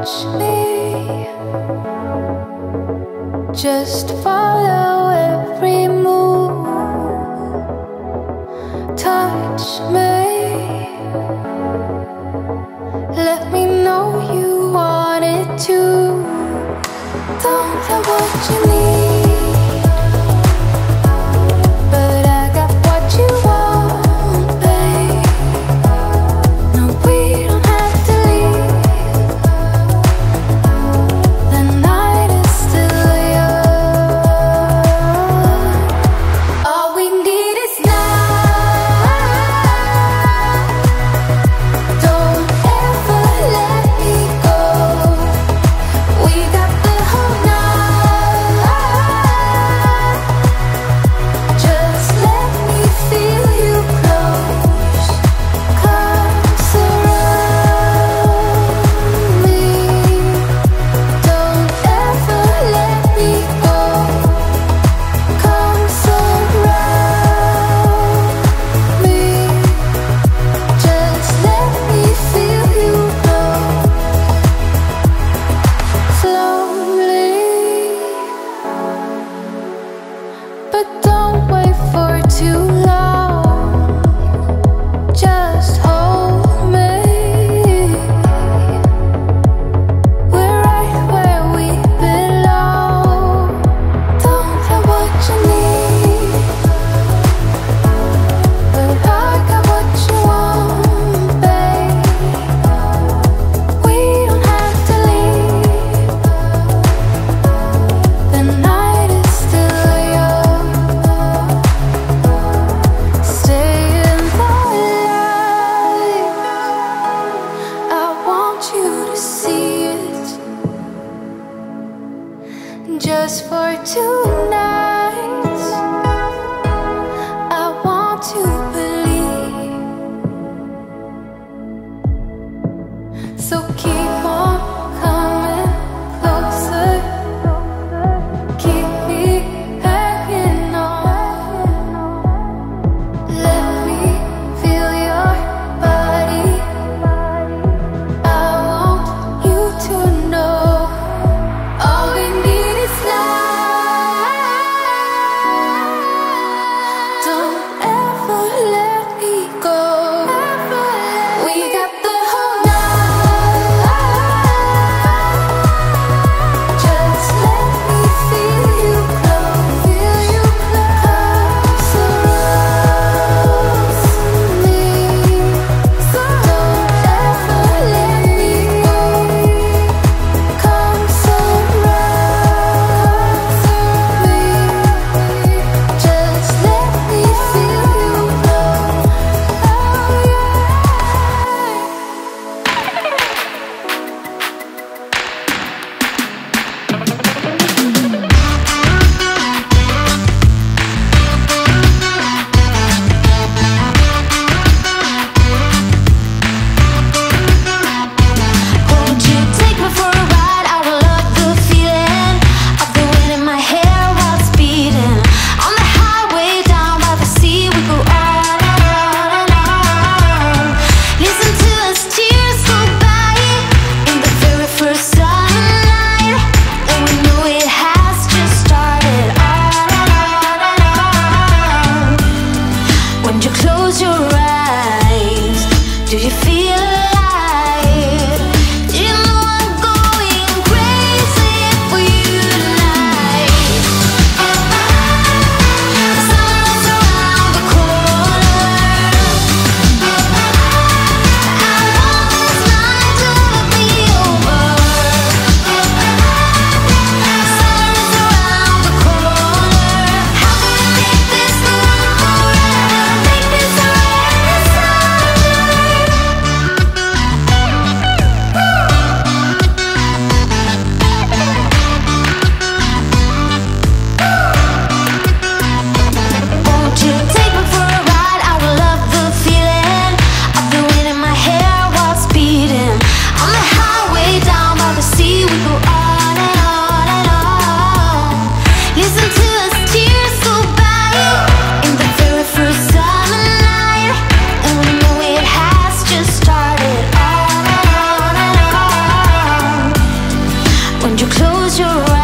watch me, just follow every move. Touch me, let me know you want it too. Don't know what you need, but I got what you want, babe. No, we don't have to leave. The night is still young. All we need is now. Don't ever let me go. We got the whole night. Just let me feel you close. Come surround me. Don't ever let me go. Come surround me. Just let me feel you close. Slowly, but don't wait for too long. Just hold me. We're right where we belong. Don't know what you need, but I got what you want, babe. We don't have to leave. The night is still young. Stay in the light. I want you to see it, just for tonight. I want to believe. So keep on coming closer. Keep me hanging on. Let me feel your body. I want you to know all we need is now. close your eyes.